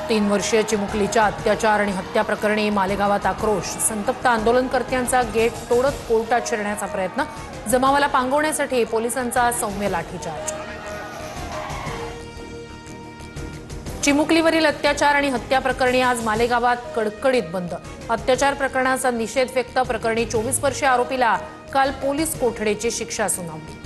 3 वर्षीय चिमुकलीच्या अत्याचार आणि हत्या प्रकरणी मालेगावात आक्रोश। संतप्त आंदोलनकर्त्यांचा गेट तोडत कोर्टात शिरण्याचा प्रयत्न। जमावाला पांगवण्यासाठी पोलिसांचा सौम्य लाठीचार्ज। चिमुकलीवरील अत्याचार आणि हत्या प्रकरणी आज मालेगावात कडकडीत बंद। अत्याचार प्रकरणाचा निषेध व्यक्त। प्रकरणी 24 वर्षीय आरोपीला काल पोलीस कोठडीची शिक्षा सुनावली।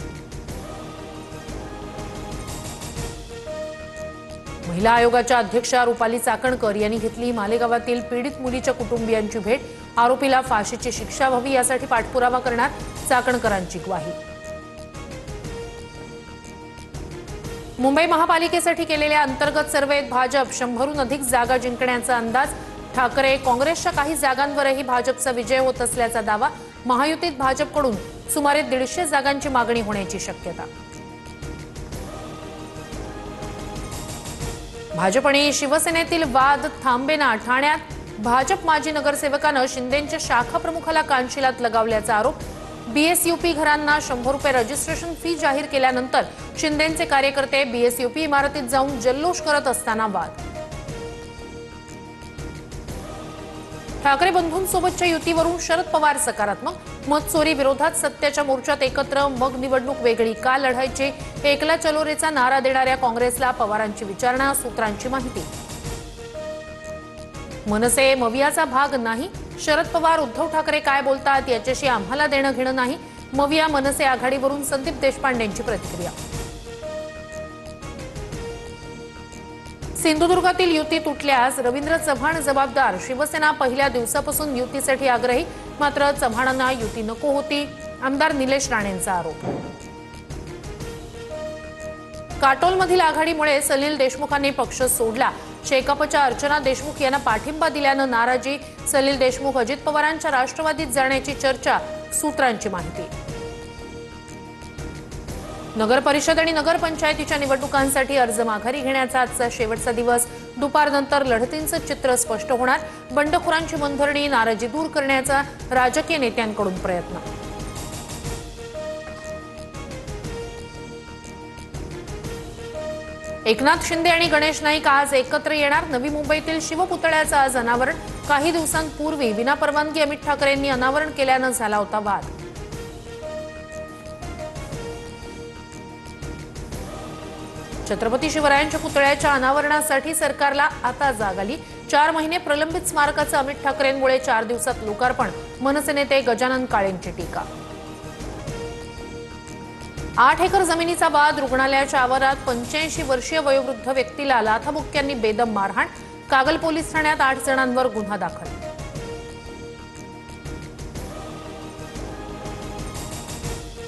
महिला आयोगाच्या अध्यक्षा रुपाली चाकणकर यांनी घेतली मालेगावातील पीडित मुलीच्या कुटुंबियांची भेट। आरोपीला फाशीची शिक्षा व्हावी यासाठी पाठपुरावा करणार चाकणकरांची ग्वाही। मुंबई महापालिकेसाठी केलेल्या अंतर्गत सर्वेत भाजप 100हून अधिक जागा जिंकण्याचा अंदाज। ठाकरे काँग्रेसच्या काही जागांवरही भाजपचा विजय होत असल्याचा दावा। महायुतीत भाजपकडून सुमारे 150 जागांची मागणी होण्याची शक्यता। भाजप आणि शिवसेनेतील वाद थांबेना। ठाण्यात भाजप माजी नगरसेवकानं शिंदेंच्या शाखा प्रमुखाला कानशिलात लगावल्याचा आरोप। बीएसयूपी घरांना 100 रुपये रजिस्ट्रेशन फी जाहीर केल्यानंतर शिंदेंचे कार्यकर्ते बीएसयूपी इमारतीत जाऊन जल्लोष करत असताना वाद। ठाकरे बंधूंसोबतच्या युतीवरून शरद पवार सकारात्मक। मतचोरी विरोधात सत्याच्या मोर्चात एकत्र, मग निवडणूक वेगळी का लढायची? एकला चलो रेचा नारा देणाऱ्या काँग्रेसला पवारांची विचारणा। सूत्रांची माहिती। मनसे मवियाचा भाग नाही। शरद पवार उद्धव ठाकरे काय बोलतात याच्याशी आम्हाला देणं घेणं नाही। मविया मनसे आघाडीवरून संदीप देशपांडेंची प्रतिक्रिया। सिंधुदुर्गातील युती तुटल्यास रवींद्र चव्हाण जबाबदार। शिवसेना पहिल्या दिवसापासून युतीसाठी आग्रही, मात्र चव्हाणांना युती नको होती। आमदार निलेश राणेंचा आरोप। काटोलमधील आघाडीमुळे सलील देशमुखांनी पक्ष सोडला। शेकापच्या अर्चना देशमुख यांना पाठिंबा दिल्यानं नाराजी। सलील देशमुख अजित पवारांच्या राष्ट्रवादीत जाण्याची चर्चा। सूत्रांची माहिती। नगर परिषद आणि नगरपंचायतीच्या निवडणुकांसाठी अर्ज माघारी घेण्याचा आजचा शेवटचा दिवस। दुपारनंतर लढतींचं चित्र स्पष्ट होणार। बंडखोरांची मनधरणी, नाराजी दूर करण्याचा राजकीय नेत्यांकडून प्रयत्न। एकनाथ शिंदे आणि गणेश नाईक आज एकत्र येणार। नवी मुंबईतील शिवपुतळ्याचं आज अनावरण। काही दिवसांपूर्वी विनापरवानगी अमित ठाकरेंनी अनावरण केल्यानं झाला होता वाद। छत्रपती शिवरायांच्या पुतळ्याच्या अनावरणासाठी सरकारला आता जाग आली। 4 महिने प्रलंबित स्मारकाचं अमित ठाकरेंमुळे 4 दिवसात लोकार्पण। मनसे नेते गजानन काळेंची टीका। 8 एकर जमिनीचा वाद। रुग्णालयाच्या आवारात 85 वर्षीय वयोवृद्ध व्यक्तीला लाथाबुक्क्यांनी बेदम मारहाण। कागल पोलीस ठाण्यात 8 जणांवर गुन्हा दाखल।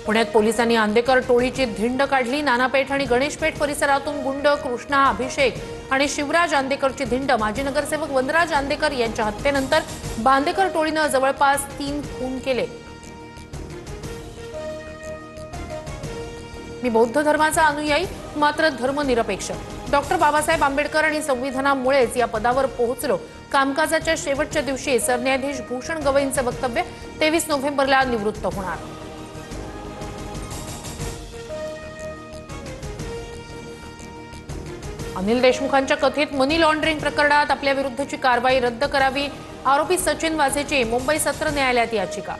पुण्यात पोलिसांनी आंदेकर टोळीची धिंड काढली। नानापेठ आणि गणेशपेठ परिसरातून गुंड कृष्णा, अभिषेक आणि शिवराज आंदेकरची धिंड। माजी नगरसेवक वनराज आंदेकर यांच्या हत्येनंतर बांदेकर टोळीनं जवळपास 3 खून केले। मी बौद्ध धर्माचा अनुयायी, मात्र धर्मनिरपेक्ष। डॉक्टर बाबासाहेब आंबेडकर आणि संविधानामुळेच या पदावर पोहोचलो। कामकाजाच्या शेवटच्या दिवशी सरन्यायाधीश भूषण गवईंचं वक्तव्य। 23 नोव्हेंबरला निवृत्त होणार। अनिल देशमुखांच्या कथित मनी लॉन्ड्रिंग प्रकरणात आपल्या विरुद्धची कारवाई रद्द करावी। आरोपी सचिन वाझेची मुंबई सत्र न्यायालयात याचिका।